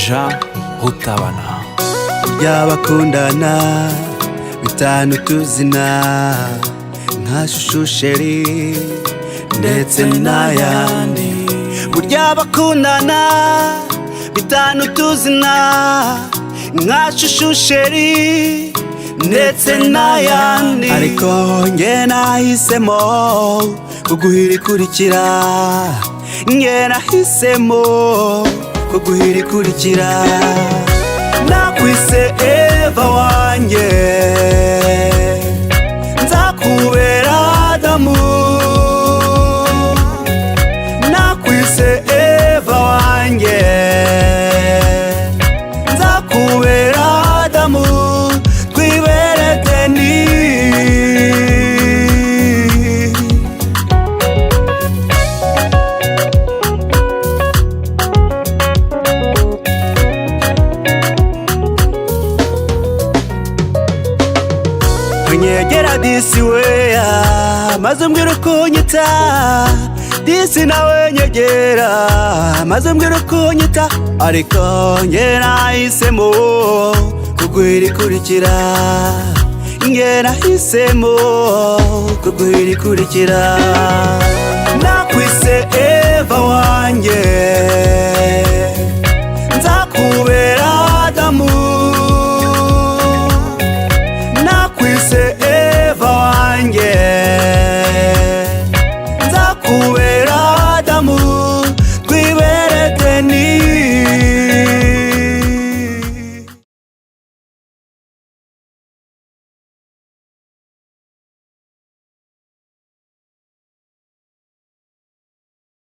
Jean Rutabana. Y'abakundana bitanu tuzina nka Shushu Sheri ndetse n'ayandi. Burya bakundana bitanu tuzina nka Shushu Sheri ndetse n'ayandi. Ariko nge nahisemo kuguhira ikurikira, nge nahisemo kuguhira ikurikira. Nakwise Eva wanjye, nzakubera Adamu. Nakwise Eva wanjye, nzakubera Adamu. Twibere Deni. Nyegera disi weya maze mbwira uko unyita, disi nawe nyegera maze mbwira uko unyita. Ariko nge nahisemo kuguhira ikurikira, nge nahisemo kuguhira ikurikira. Nakwise Eva wanjye, nzakubera Adamu.